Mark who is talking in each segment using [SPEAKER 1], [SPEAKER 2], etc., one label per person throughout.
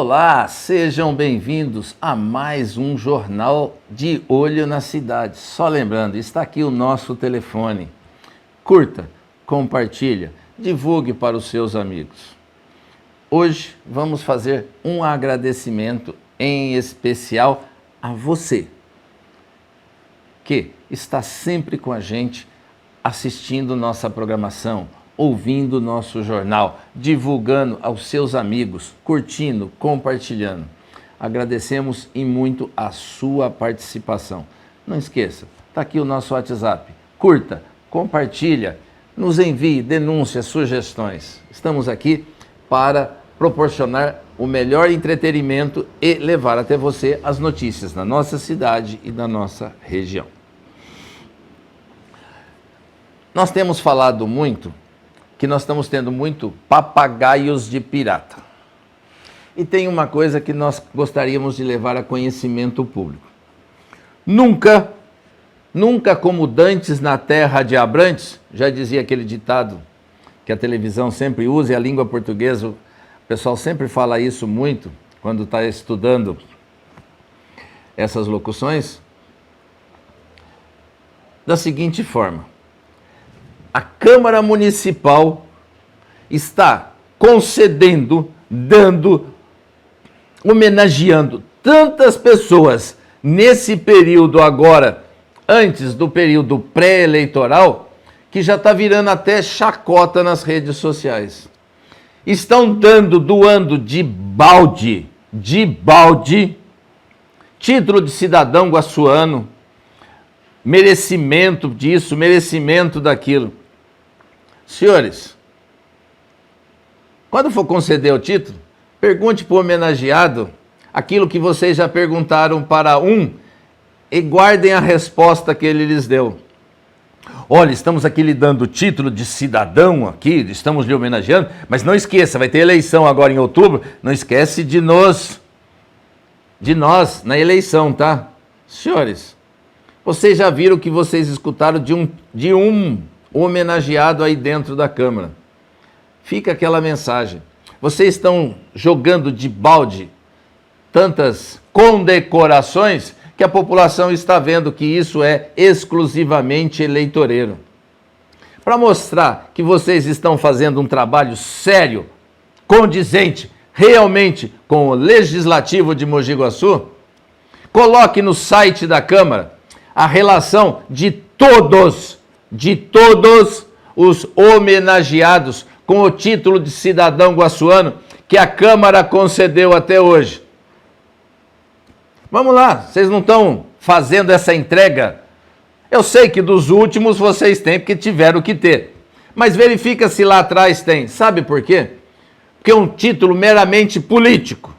[SPEAKER 1] Olá, sejam bem-vindos a mais um Jornal de Olho na Cidade. Só lembrando, está aqui o nosso telefone. Curta, compartilha, divulgue para os seus amigos. Hoje vamos fazer um agradecimento em especial a você, que está sempre com a gente, assistindo nossa programação, ouvindo nosso jornal, divulgando aos seus amigos, curtindo, compartilhando. Agradecemos e muito a sua participação. Não esqueça, está aqui o nosso WhatsApp. Curta, compartilha, nos envie denúncias, sugestões. Estamos aqui para proporcionar o melhor entretenimento e levar até você as notícias da nossa cidade e da nossa região. Nós temos falado muito que nós estamos tendo muito papagaios de pirata. E tem uma coisa que nós gostaríamos de levar a conhecimento público. Nunca como dantes na terra de Abrantes, já dizia aquele ditado que a televisão sempre usa e a língua portuguesa, o pessoal sempre fala isso muito quando está estudando essas locuções, da seguinte forma: a Câmara Municipal está concedendo, homenageando tantas pessoas nesse período agora, antes do período pré-eleitoral, que já está virando até chacota nas redes sociais. Estão doando de balde, título de cidadão guaçuano, merecimento disso, merecimento daquilo. Senhores, quando for conceder o título, pergunte para o homenageado aquilo que vocês já perguntaram para um e guardem a resposta que ele lhes deu. Olha, estamos aqui lhe dando o título de cidadão aqui, estamos lhe homenageando, mas não esqueça, vai ter eleição agora em outubro, não esquece de nós na eleição, tá? Senhores, vocês já viram o que vocês escutaram de um homenageado aí dentro da Câmara. Fica aquela mensagem. Vocês estão jogando de balde tantas condecorações que a população está vendo que isso é exclusivamente eleitoreiro. Para mostrar que vocês estão fazendo um trabalho sério, condizente, realmente com o Legislativo de Mogi Guaçu, coloque no site da Câmara a relação de todos os homenageados com o título de cidadão guaçuano que a Câmara concedeu até hoje. Vamos lá, vocês não estão fazendo essa entrega? Eu sei que dos últimos vocês têm, porque tiveram que ter. Mas verifica se lá atrás tem. Sabe por quê? Porque é um título meramente político.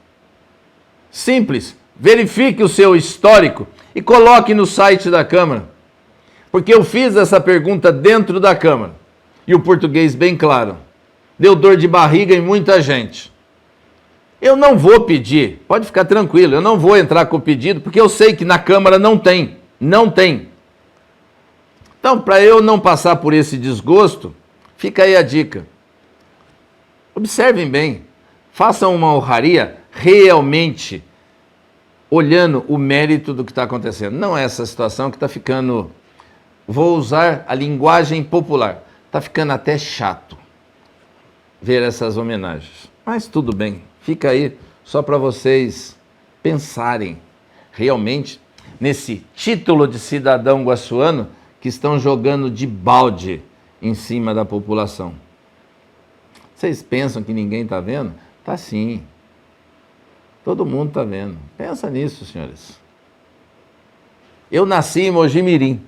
[SPEAKER 1] Simples. Verifique o seu histórico e coloque no site da Câmara. Porque eu fiz essa pergunta dentro da Câmara. E o português bem claro. Deu dor de barriga em muita gente. Eu não vou pedir, pode ficar tranquilo, eu não vou entrar com o pedido, porque eu sei que na Câmara não tem. Então, para eu não passar por esse desgosto, fica aí a dica. Observem bem, façam uma honraria realmente olhando o mérito do que está acontecendo. Não é essa situação que está ficando, vou usar a linguagem popular, está ficando até chato ver essas homenagens. Mas tudo bem, fica aí só para vocês pensarem realmente nesse título de cidadão guaçuano que estão jogando de balde em cima da população. Vocês pensam que ninguém está vendo? Tá sim. Todo mundo está vendo. Pensa nisso, senhores. Eu nasci em Mogi Mirim.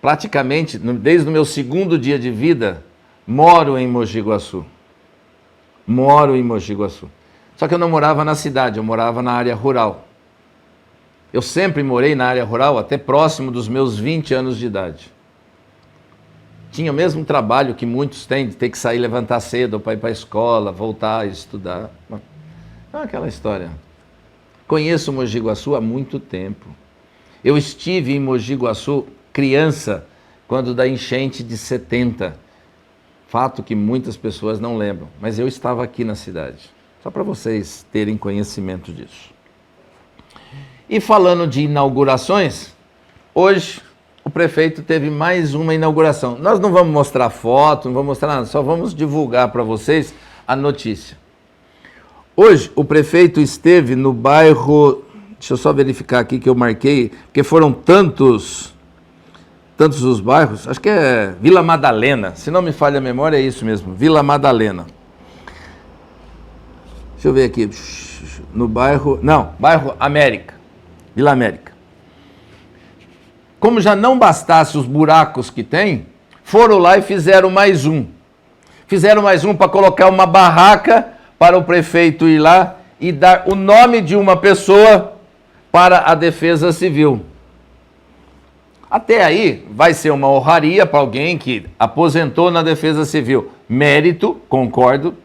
[SPEAKER 1] Praticamente, desde o meu segundo dia de vida, moro em Mogi Guaçu. Só que eu não morava na cidade, eu morava na área rural. Eu sempre morei na área rural até próximo dos meus 20 anos de idade. Tinha o mesmo trabalho que muitos têm, de ter que sair, levantar cedo para ir para a escola, voltar, estudar. Não é aquela história. Conheço Mogi Guaçu há muito tempo. Eu estive em Mogi Guaçu criança, quando da enchente de 70. Fato que muitas pessoas não lembram, mas eu estava aqui na cidade. Só para vocês terem conhecimento disso. E falando de inaugurações, hoje o prefeito teve mais uma inauguração. Nós não vamos mostrar foto, não vamos mostrar nada, só vamos divulgar para vocês a notícia. Hoje o prefeito esteve no bairro, deixa eu só verificar aqui que eu marquei, porque foram tantos os bairros, acho que é Vila Madalena, se não me falha a memória é isso mesmo, Vila Madalena. Deixa eu ver aqui, no bairro América, Vila América. Como já não bastasse os buracos que tem, foram lá e fizeram mais um. Fizeram mais um para colocar uma barraca para o prefeito ir lá e dar o nome de uma pessoa para a Defesa Civil. Até aí vai ser uma honraria para alguém que aposentou na Defesa Civil. Mérito, concordo,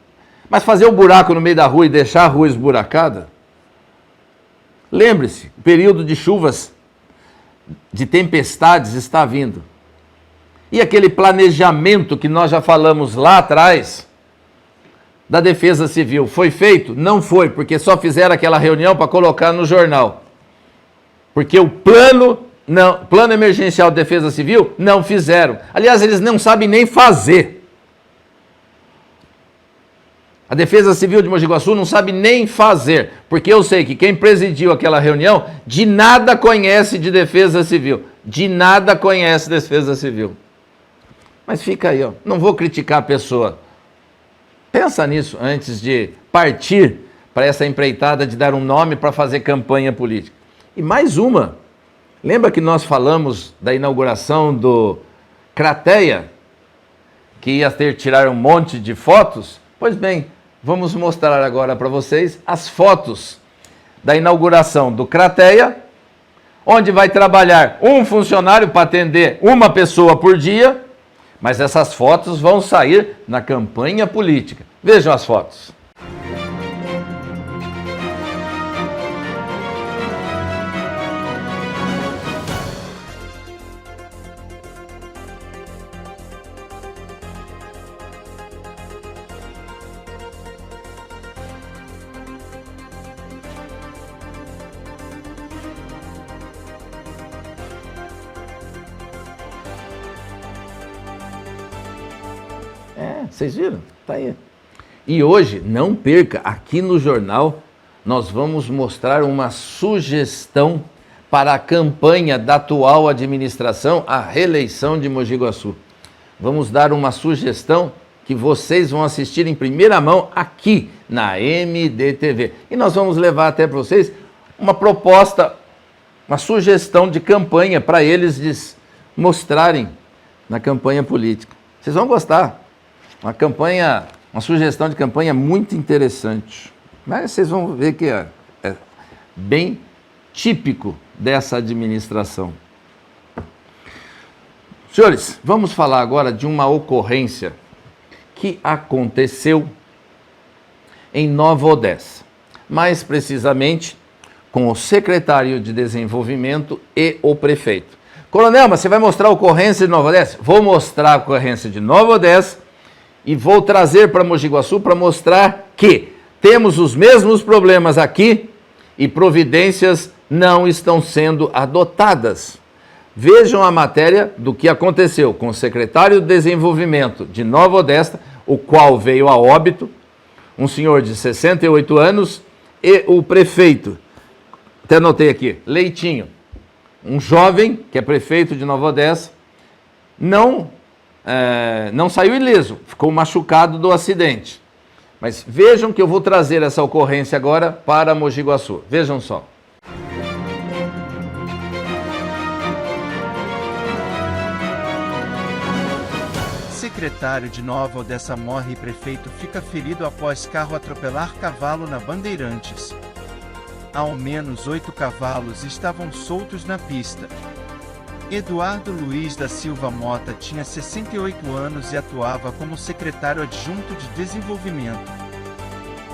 [SPEAKER 1] mas fazer um buraco no meio da rua e deixar a rua esburacada? Lembre-se, o período de chuvas, de tempestades está vindo. E aquele planejamento que nós já falamos lá atrás, da Defesa Civil, foi feito? Não foi, porque só fizeram aquela reunião para colocar no jornal. Porque o plano emergencial de Defesa Civil não fizeram. Aliás, eles não sabem nem fazer. A Defesa Civil de Mogi Guaçu não sabe nem fazer, porque eu sei que quem presidiu aquela reunião de nada conhece de Defesa Civil. De nada conhece Defesa Civil. Mas fica aí, ó. Não vou criticar a pessoa. Pensa nisso antes de partir para essa empreitada de dar um nome para fazer campanha política. E mais uma. Lembra que nós falamos da inauguração do Crateia, que ia tirar um monte de fotos? Pois bem, vamos mostrar agora para vocês as fotos da inauguração do Crateia, onde vai trabalhar um funcionário para atender uma pessoa por dia, mas essas fotos vão sair na campanha política. Vejam as fotos. Vocês viram? Tá aí. E hoje, não perca, aqui no jornal, nós vamos mostrar uma sugestão para a campanha da atual administração, a reeleição de Mogi Guaçu. Vamos dar uma sugestão que vocês vão assistir em primeira mão aqui na MDTV. E nós vamos levar até para vocês uma proposta, uma sugestão de campanha para eles mostrarem na campanha política. Vocês vão gostar. Uma sugestão de campanha muito interessante. Mas vocês vão ver que é bem típico dessa administração. Senhores, vamos falar agora de uma ocorrência que aconteceu em Nova Odessa. Mais precisamente, com o secretário de Desenvolvimento e o prefeito. Coronel, mas você vai mostrar a ocorrência de Nova Odessa? Vou mostrar a ocorrência de Nova Odessa. E vou trazer para Mogi Guaçu para mostrar que temos os mesmos problemas aqui e providências não estão sendo adotadas. Vejam a matéria do que aconteceu com o secretário de Desenvolvimento de Nova Odessa, o qual veio a óbito, um senhor de 68 anos, e o prefeito, até anotei aqui, Leitinho, um jovem que é prefeito de Nova Odessa, não saiu ileso, ficou machucado do acidente. Mas vejam que eu vou trazer essa ocorrência agora para Mogi Guaçu. Vejam só.
[SPEAKER 2] Secretário de Nova Odessa morre e prefeito fica ferido após carro atropelar cavalo na Bandeirantes. Ao menos 8 cavalos estavam soltos na pista. Eduardo Luiz da Silva Mota tinha 68 anos e atuava como secretário adjunto de desenvolvimento.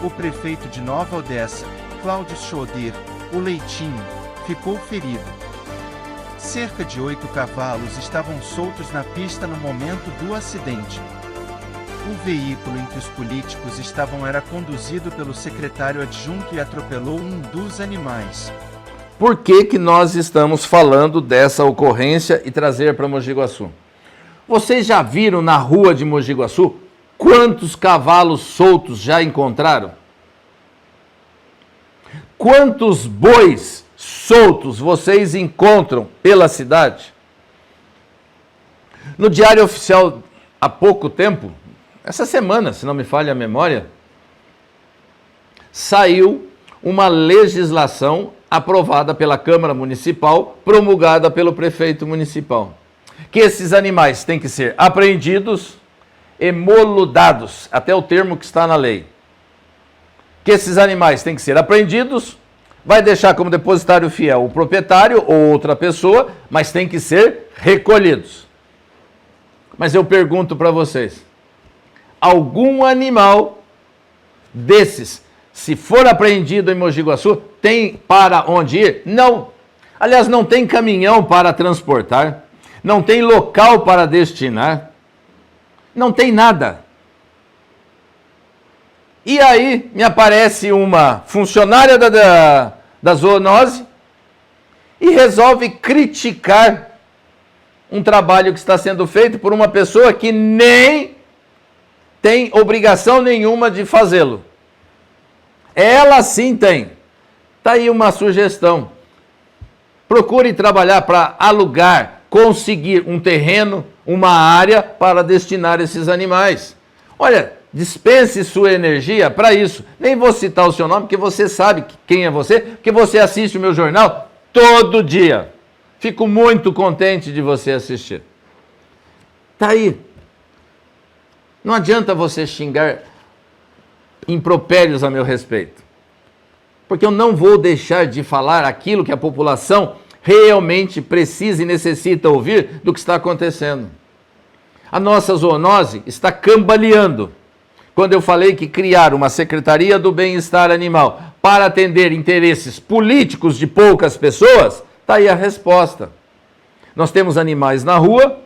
[SPEAKER 2] O prefeito de Nova Odessa, Cláudio Schoder, o Leitinho, ficou ferido. Cerca de 8 cavalos estavam soltos na pista no momento do acidente. O veículo em que os políticos estavam era conduzido pelo secretário adjunto e atropelou um dos animais.
[SPEAKER 1] Por que que nós estamos falando dessa ocorrência e trazer para Mogi Guaçu? Vocês já viram na rua de Mogi Guaçu quantos cavalos soltos já encontraram? Quantos bois soltos vocês encontram pela cidade? No Diário Oficial, há pouco tempo, essa semana, se não me falha a memória, saiu uma legislação aprovada pela Câmara Municipal, promulgada pelo prefeito municipal, que esses animais têm que ser apreendidos e moldados, até o termo que está na lei. Que esses animais têm que ser apreendidos, vai deixar como depositário fiel o proprietário ou outra pessoa, mas tem que ser recolhidos. Mas eu pergunto para vocês, algum animal desses, se for apreendido em Mogi Guaçu, tem para onde ir? Não. Aliás, não tem caminhão para transportar, não tem local para destinar, não tem nada. E aí me aparece uma funcionária da zoonose e resolve criticar um trabalho que está sendo feito por uma pessoa que nem tem obrigação nenhuma de fazê-lo. Ela sim tem. Está aí uma sugestão. Procure trabalhar para alugar, conseguir um terreno, uma área para destinar esses animais. Olha, dispense sua energia para isso. Nem vou citar o seu nome, porque você sabe quem é você, porque você assiste o meu jornal todo dia. Fico muito contente de você assistir. Está aí. Não adianta você xingar impropérios a meu respeito. Porque eu não vou deixar de falar aquilo que a população realmente precisa e necessita ouvir do que está acontecendo. A nossa zoonose está cambaleando. Quando eu falei que criar uma Secretaria do Bem-Estar Animal para atender interesses políticos de poucas pessoas, está aí a resposta. Nós temos animais na rua,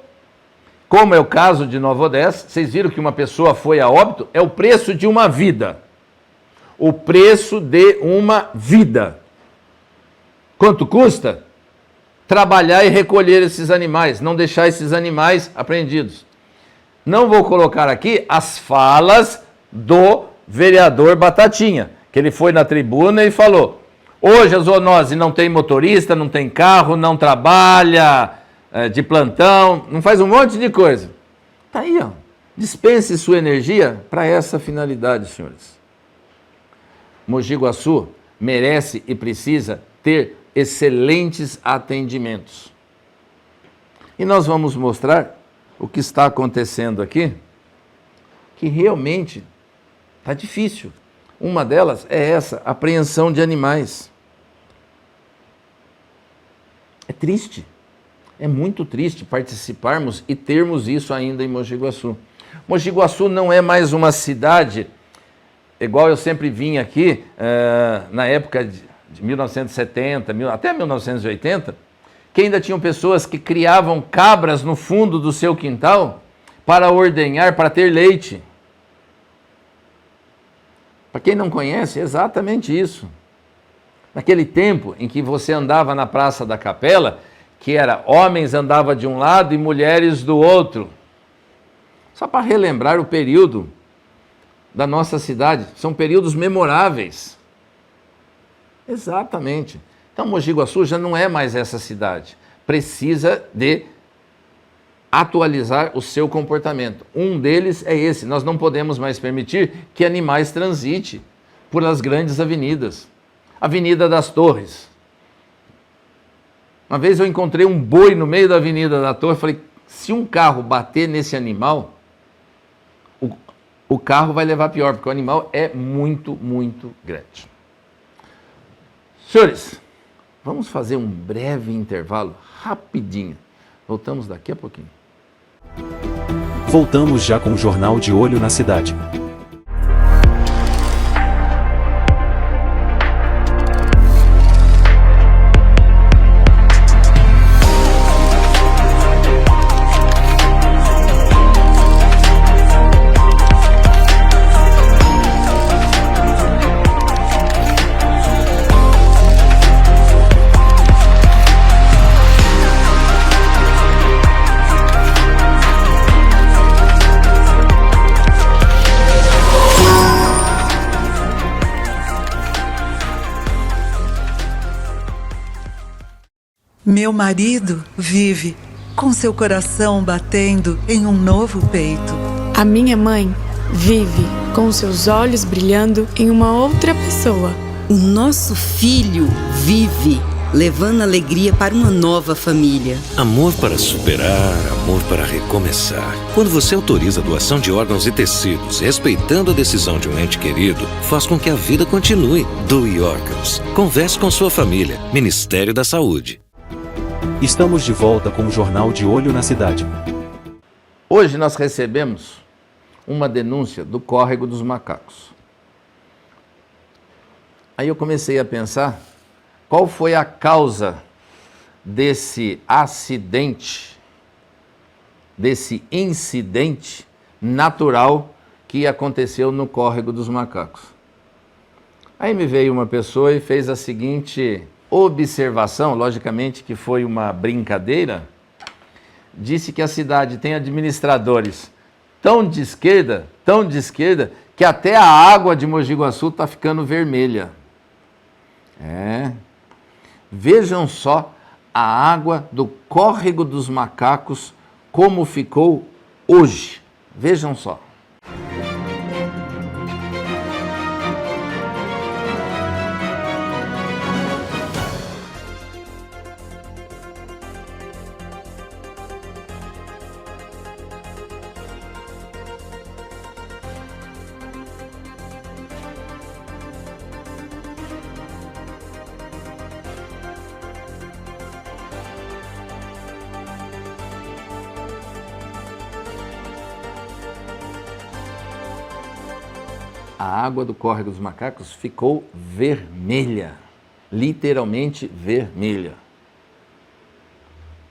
[SPEAKER 1] como é o caso de Nova Odessa. Vocês viram que uma pessoa foi a óbito? É o preço de uma vida. O preço de uma vida. Quanto custa? Trabalhar e recolher esses animais, não deixar esses animais apreendidos. Não vou colocar aqui as falas do vereador Batatinha, que ele foi na tribuna e falou: hoje a zoonose não tem motorista, não tem carro, não trabalha de plantão, não faz um monte de coisa. Está aí, ó. Dispense sua energia para essa finalidade, senhores. Mogi Guaçu merece e precisa ter excelentes atendimentos. E nós vamos mostrar o que está acontecendo aqui, que realmente está difícil. Uma delas é essa, apreensão de animais. É triste, é muito triste participarmos e termos isso ainda em Mogi Guaçu. Mogi Guaçu não é mais uma cidade, igual eu sempre vim aqui, na época de 1970, até 1980, que ainda tinham pessoas que criavam cabras no fundo do seu quintal para ordenhar, para ter leite. Para quem não conhece, é exatamente isso. Naquele tempo em que você andava na Praça da Capela, que era homens andavam de um lado e mulheres do outro. Só para relembrar o período da nossa cidade, são períodos memoráveis. Exatamente. Então, Mogi Guaçu já não é mais essa cidade. Precisa de atualizar o seu comportamento. Um deles é esse. Nós não podemos mais permitir que animais transitem por as grandes avenidas. Avenida das Torres. Uma vez eu encontrei um boi no meio da Avenida da Torre. Falei, se um carro bater nesse animal, o carro vai levar pior, porque o animal é muito, muito grande. Senhores, vamos fazer um breve intervalo, rapidinho. Voltamos daqui a pouquinho.
[SPEAKER 3] Voltamos já com o Jornal de Olho na Cidade.
[SPEAKER 4] Meu marido vive com seu coração batendo em um novo peito.
[SPEAKER 5] A minha mãe vive com seus olhos brilhando em uma outra pessoa.
[SPEAKER 6] O nosso filho vive levando alegria para uma nova família.
[SPEAKER 7] Amor para superar, amor para recomeçar. Quando você autoriza a doação de órgãos e tecidos, respeitando a decisão de um ente querido, faz com que a vida continue. Doe órgãos. Converse com sua família. Ministério da Saúde.
[SPEAKER 3] Estamos de volta com o Jornal de Olho na Cidade.
[SPEAKER 1] Hoje nós recebemos uma denúncia do Córrego dos Macacos. Aí eu comecei a pensar qual foi a causa desse acidente, desse incidente natural que aconteceu no Córrego dos Macacos. Aí me veio uma pessoa e fez a seguinte observação, logicamente que foi uma brincadeira, disse que a cidade tem administradores tão de esquerda, que até a água de Mogi Guaçu está ficando vermelha. Vejam só a água do Córrego dos Macacos, como ficou hoje. Vejam só. A água do Córrego dos Macacos ficou vermelha, literalmente vermelha.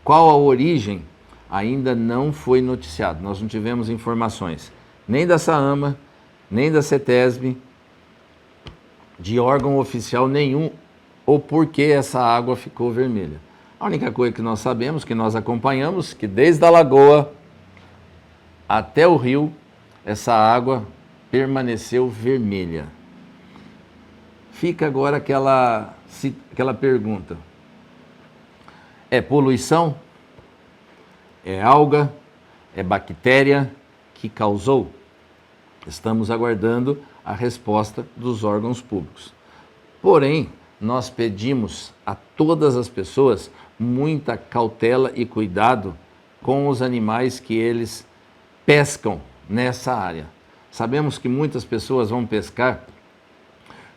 [SPEAKER 1] Qual a origem? Ainda não foi noticiado. Nós não tivemos informações nem da SAAMA, nem da CETESB, de órgão oficial nenhum, ou por que essa água ficou vermelha. A única coisa que nós sabemos, que nós acompanhamos, que desde a lagoa até o rio, essa água permaneceu vermelha. Fica agora aquela pergunta: é poluição? É alga? É bactéria que causou? Estamos aguardando a resposta dos órgãos públicos. Porém, nós pedimos a todas as pessoas muita cautela e cuidado com os animais que eles pescam nessa área. Sabemos que muitas pessoas vão pescar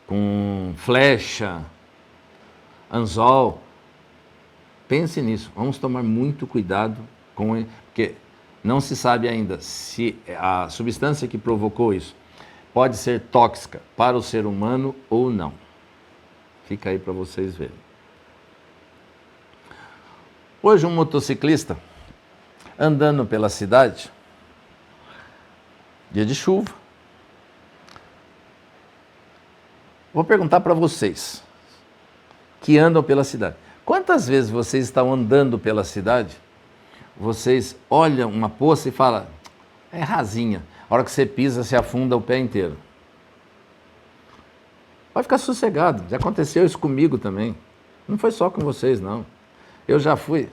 [SPEAKER 1] com flecha, anzol. Pense nisso, vamos tomar muito cuidado com ele, porque não se sabe ainda se a substância que provocou isso pode ser tóxica para o ser humano ou não. Fica aí para vocês verem. Hoje um motociclista andando pela cidade, dia de chuva. Vou perguntar para vocês que andam pela cidade. Quantas vezes vocês estão andando pela cidade, vocês olham uma poça e falam, é rasinha. A hora que você pisa, você afunda o pé inteiro. Pode ficar sossegado. Já aconteceu isso comigo também. Não foi só com vocês, não. Eu já fui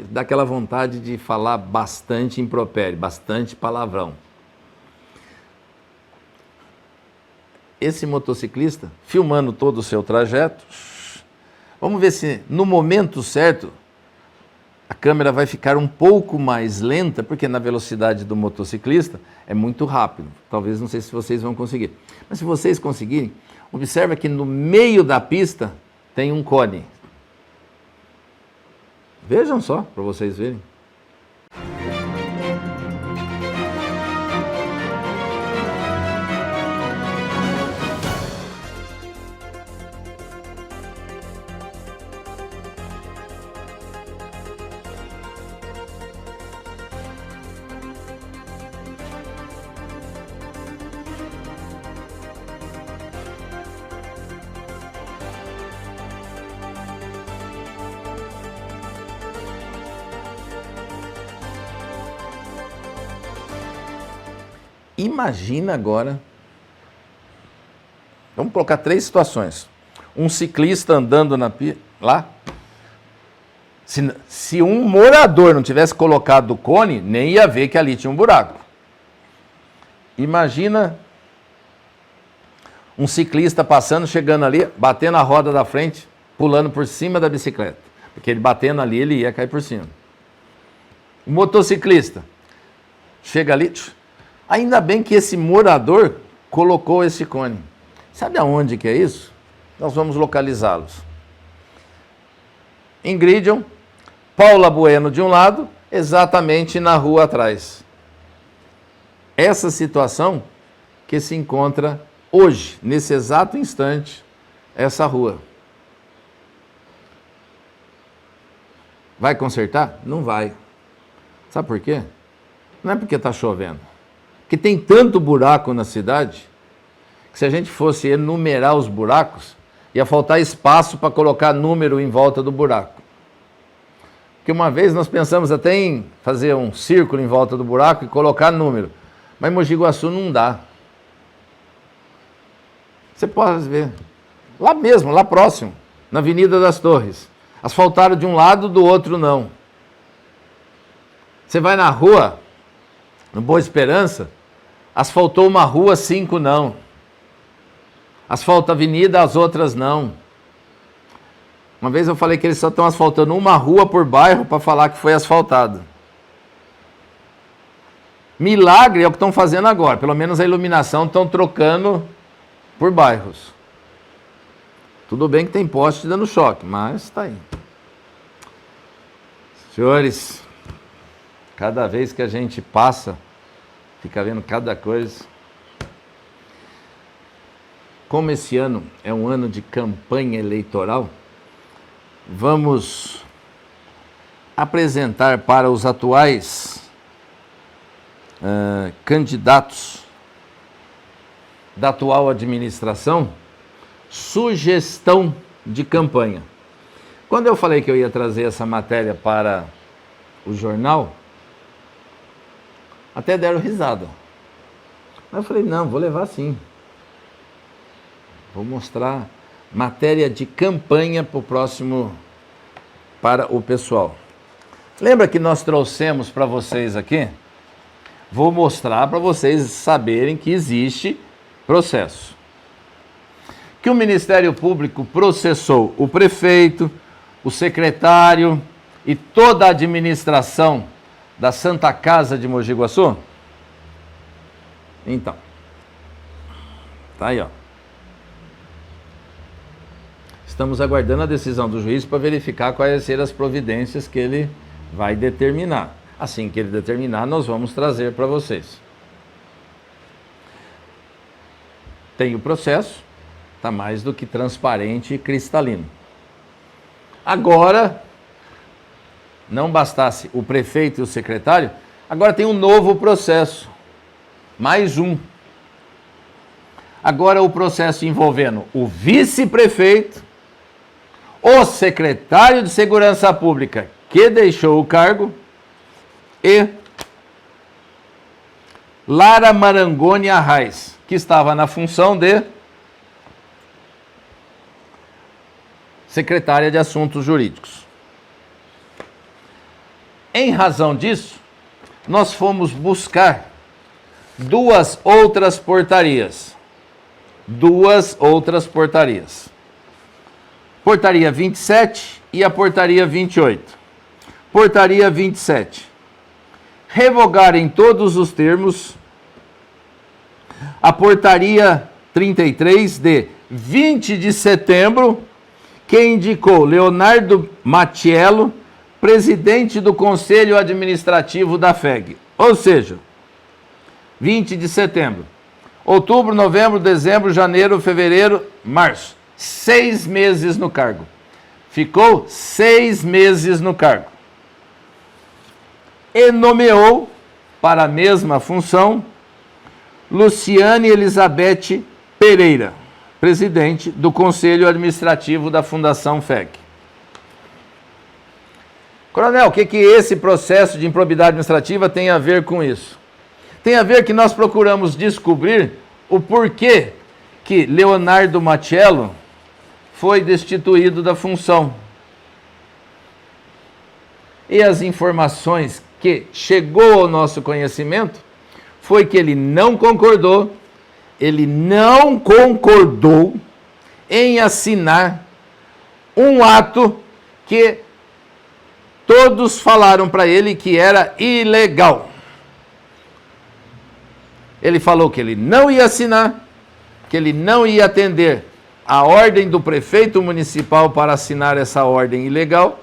[SPEAKER 1] daquela vontade de falar bastante impropério, bastante palavrão. Esse motociclista, filmando todo o seu trajeto, vamos ver se no momento certo a câmera vai ficar um pouco mais lenta, porque na velocidade do motociclista é muito rápido. Talvez, não sei se vocês vão conseguir. Mas se vocês conseguirem, observa que no meio da pista tem um cone. Vejam só, para vocês verem. Imagina agora, vamos colocar 3 situações. Um ciclista andando lá, Se um morador não tivesse colocado o cone, nem ia ver que ali tinha um buraco. Imagina um ciclista passando, chegando ali, batendo a roda da frente, pulando por cima da bicicleta. Porque ele batendo ali, ele ia cair por cima. O motociclista chega ali, ainda bem que esse morador colocou esse cone. Sabe aonde que é isso? Nós vamos localizá-los. Ingridion, Paula Bueno de um lado, exatamente na rua atrás. Essa situação que se encontra hoje, nesse exato instante, essa rua. Vai consertar? Não vai. Sabe por quê? Não é porque está chovendo. Porque tem tanto buraco na cidade que se a gente fosse enumerar os buracos, ia faltar espaço para colocar número em volta do buraco. Porque uma vez nós pensamos até em fazer um círculo em volta do buraco e colocar número. Mas em Mogi Guaçu não dá. Você pode ver. Lá mesmo, lá próximo, na Avenida das Torres. Asfaltaram de um lado, do outro não. Você vai na rua, no Boa Esperança, asfaltou uma rua, 5 não. Asfalta a avenida, as outras não. Uma vez eu falei que eles só estão asfaltando uma rua por bairro para falar que foi asfaltado. Milagre é o que estão fazendo agora. Pelo menos a iluminação estão trocando por bairros. Tudo bem que tem poste dando choque, mas está aí. Senhores, cada vez que a gente passa, fica vendo cada coisa. Como esse ano é um ano de campanha eleitoral, vamos apresentar para os atuais candidatos da atual administração sugestão de campanha. Quando eu falei que eu ia trazer essa matéria para o jornal, até deram risada. Mas eu falei, não, vou levar sim. Vou mostrar matéria de campanha para o pessoal. Lembra que nós trouxemos para vocês aqui? Vou mostrar para vocês saberem que existe processo. Que o Ministério Público processou o prefeito, o secretário e toda a administração da Santa Casa de Mogi Guaçu? Então, tá aí, ó. Estamos aguardando a decisão do juiz para verificar quais serão as providências que ele vai determinar. Assim que ele determinar, nós vamos trazer para vocês. Tem o processo, está mais do que transparente e cristalino. Agora, não bastasse o prefeito e o secretário, agora tem um novo processo, mais um. Agora o processo envolvendo o vice-prefeito, o secretário de Segurança Pública, que deixou o cargo, e Lara Marangoni Arraes, que estava na função de secretária de Assuntos Jurídicos. Em razão disso, nós fomos buscar duas outras portarias. Portaria 27 e a portaria 28. Portaria 27. Revogar em todos os termos a portaria 33 de 20 de setembro, que indicou Leonardo Matiello, presidente do Conselho Administrativo da FEG. Ou seja, 20 de setembro, outubro, novembro, dezembro, janeiro, fevereiro, março. 6 meses no cargo. Ficou 6 meses no cargo. E nomeou para a mesma função Luciane Elizabeth Pereira, presidente do Conselho Administrativo da Fundação FEG. Coronel, o que esse processo de improbidade administrativa tem a ver com isso? Tem a ver que nós procuramos descobrir o porquê que Leonardo Matiello foi destituído da função. e as informações que chegou ao nosso conhecimento foi que ele não concordou em assinar um ato que todos falaram para ele que era ilegal. Ele falou que ele não ia assinar, que ele não ia atender a ordem do prefeito municipal para assinar essa ordem ilegal,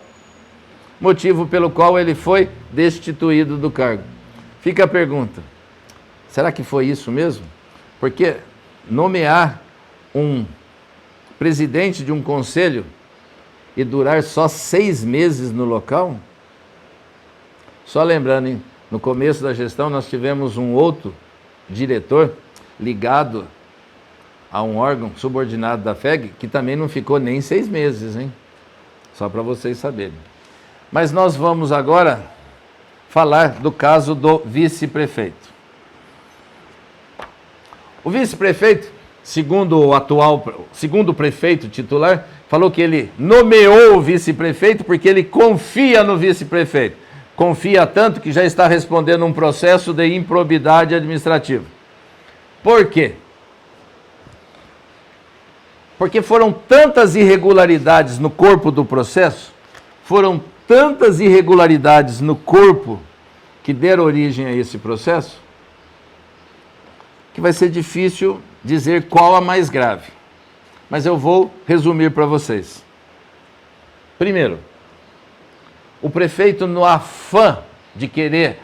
[SPEAKER 1] motivo pelo qual ele foi destituído do cargo. Fica a pergunta, será que foi isso mesmo? Porque nomear um presidente de um conselho e durar só 6 meses no local? Só lembrando, hein? No começo da gestão nós tivemos um outro diretor ligado a um órgão subordinado da FEG, que também não ficou nem 6 meses, hein? Só para vocês saberem. Mas nós vamos agora falar do caso do vice-prefeito. O vice-prefeito, segundo o prefeito titular, falou que ele nomeou o vice-prefeito porque ele confia no vice-prefeito. Confia tanto que já está respondendo um processo de improbidade administrativa. Por quê? Porque foram tantas irregularidades no corpo do processo, foram tantas irregularidades no corpo que deram origem a esse processo, que vai ser difícil dizer qual a mais grave. Mas eu vou resumir para vocês. Primeiro, o prefeito, no afã de querer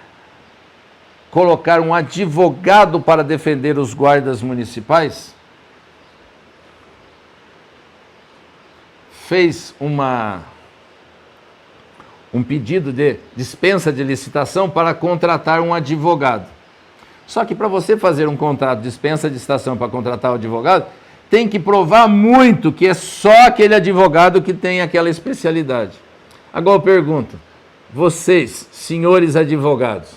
[SPEAKER 1] colocar um advogado para defender os guardas municipais, fez um pedido de dispensa de licitação para contratar um advogado. Só que para você fazer um contrato de dispensa de licitação para contratar um advogado, tem que provar muito que é só aquele advogado que tem aquela especialidade. Agora eu pergunto, vocês, senhores advogados,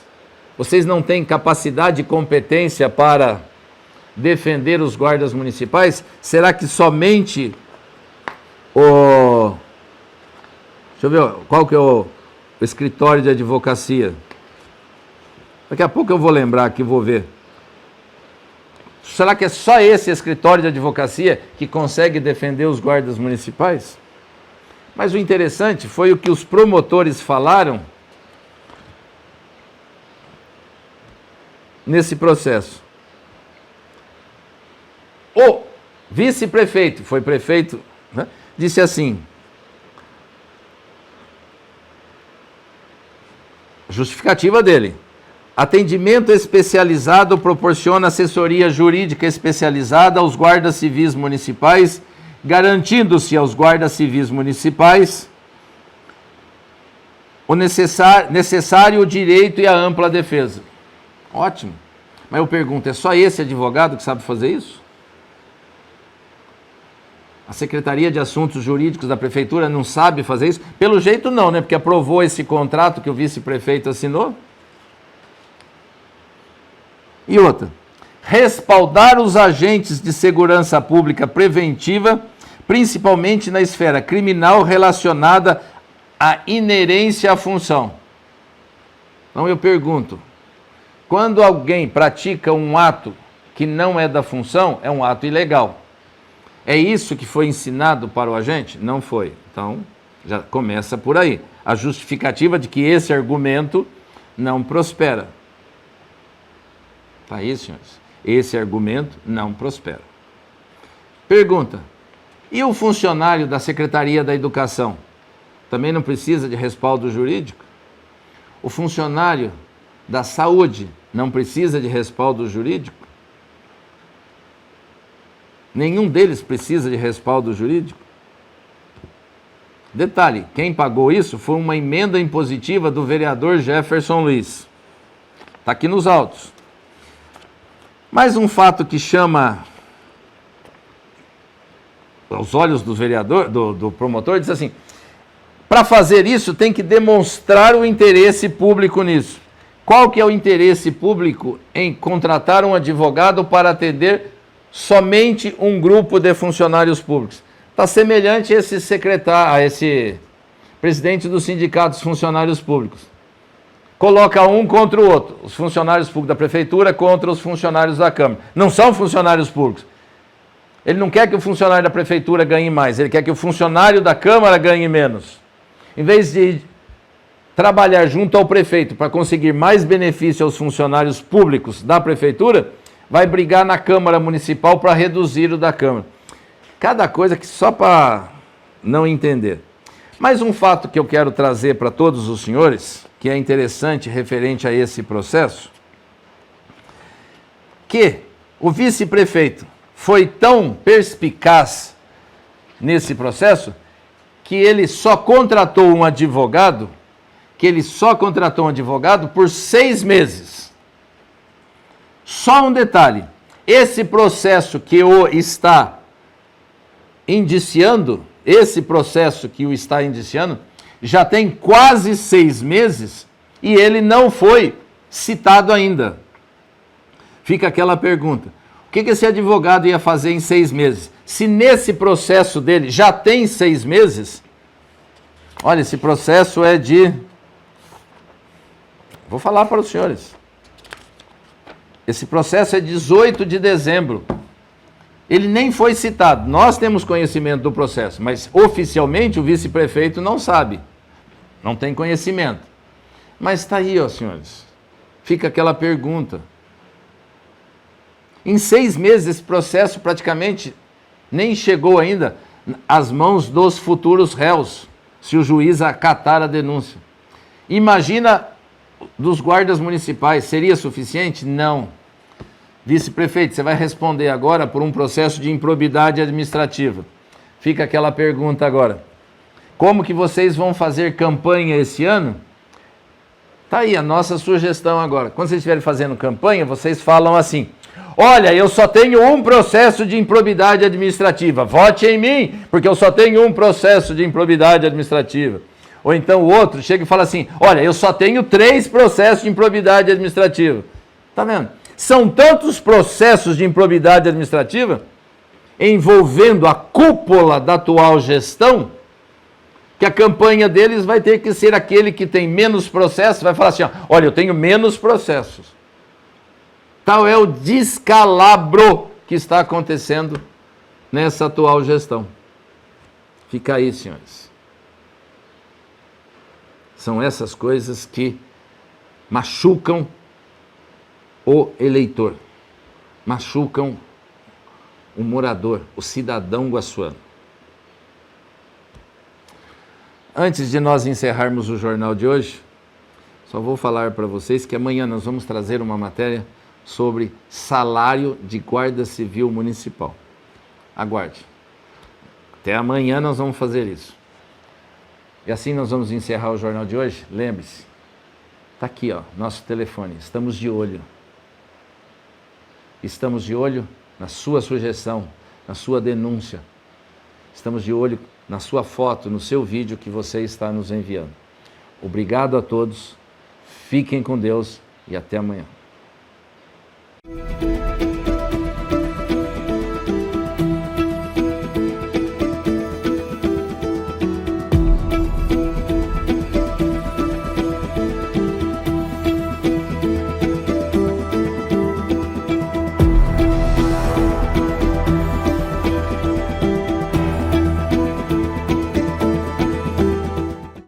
[SPEAKER 1] vocês não têm capacidade e competência para defender os guardas municipais? Será que somente deixa eu ver, qual que é o escritório de advocacia? Daqui a pouco eu vou lembrar aqui, vou ver. Será que é só esse escritório de advocacia que consegue defender os guardas municipais? Mas o interessante foi o que os promotores falaram nesse processo. O vice-prefeito, foi prefeito, né, disse assim: justificativa dele: atendimento especializado proporciona assessoria jurídica especializada aos guardas civis municipais, garantindo-se aos guardas civis municipais o necessário direito e a ampla defesa. Ótimo. Mas eu pergunto, é só esse advogado que sabe fazer isso? A Secretaria de Assuntos Jurídicos da Prefeitura não sabe fazer isso? Pelo jeito não, né? Porque aprovou esse contrato que o vice-prefeito assinou. E outra, respaldar os agentes de segurança pública preventiva, principalmente na esfera criminal relacionada à inerência à função. Então eu pergunto, quando alguém pratica um ato que não é da função, é um ato ilegal. É isso que foi ensinado para o agente? Não foi. Então, já começa por aí. A justificativa de que esse argumento não prospera. Tá aí, senhores? Esse argumento não prospera. Pergunta: e o funcionário da Secretaria da Educação? Também não precisa de respaldo jurídico? O funcionário da Saúde não precisa de respaldo jurídico? Nenhum deles precisa de respaldo jurídico? Detalhe, quem pagou isso foi uma emenda impositiva do vereador Jefferson Luiz. Está aqui nos autos. Mais um fato que chama aos olhos do vereador, do promotor, diz assim: para fazer isso tem que demonstrar o interesse público nisso. Qual que é o interesse público em contratar um advogado para atender somente um grupo de funcionários públicos? Está semelhante a esse presidente do sindicato dos funcionários públicos. Coloca um contra o outro, os funcionários públicos da prefeitura contra os funcionários da Câmara. Não são funcionários públicos. Ele não quer que o funcionário da prefeitura ganhe mais, ele quer que o funcionário da Câmara ganhe menos. Em vez de trabalhar junto ao prefeito para conseguir mais benefício aos funcionários públicos da prefeitura, vai brigar na Câmara Municipal para reduzir o da Câmara. Cada coisa que só para não entender. Mais um fato que eu quero trazer para todos os senhores, que é interessante referente a esse processo, que o vice-prefeito foi tão perspicaz nesse processo que ele só contratou um advogado, por 6 meses. Só um detalhe, esse processo que o está indiciando, já tem quase 6 meses e ele não foi citado ainda. Fica aquela pergunta, o que esse advogado ia fazer em 6 meses? Se nesse processo dele já tem 6 meses, olha, esse processo é de... Vou falar para os senhores. Esse processo é 18 de dezembro. Ele nem foi citado. Nós temos conhecimento do processo, mas oficialmente o vice-prefeito não sabe. Não tem conhecimento. Mas está aí, ó, senhores. Fica aquela pergunta. Em 6 meses, esse processo praticamente nem chegou ainda às mãos dos futuros réus, se o juiz acatar a denúncia. Imagina dos guardas municipais, seria suficiente? Não. Vice-prefeito, você vai responder agora por um processo de improbidade administrativa. Fica aquela pergunta agora. Como que vocês vão fazer campanha esse ano? Tá aí a nossa sugestão agora. Quando vocês estiverem fazendo campanha, vocês falam assim: olha, eu só tenho um processo de improbidade administrativa. Vote em mim, porque eu só tenho um processo de improbidade administrativa. Ou então o outro chega e fala assim: olha, eu só tenho 3 processos de improbidade administrativa. Tá vendo? São tantos processos de improbidade administrativa envolvendo a cúpula da atual gestão que a campanha deles vai ter que ser aquele que tem menos processos, vai falar assim, ó, olha, eu tenho menos processos. Tal é o descalabro que está acontecendo nessa atual gestão. Fica aí, senhores. São essas coisas que machucam o eleitor, machucam o morador, o cidadão guaçuano. Antes de nós encerrarmos o jornal de hoje, só vou falar para vocês que amanhã nós vamos trazer uma matéria sobre salário de guarda civil municipal. Aguarde. Até amanhã nós vamos fazer isso. E assim nós vamos encerrar o jornal de hoje. Lembre-se, está aqui, ó, nosso telefone. Estamos de olho. Estamos de olho na sua sugestão, na sua denúncia. Estamos de olho na sua foto, no seu vídeo que você está nos enviando. Obrigado a todos, fiquem com Deus e até amanhã.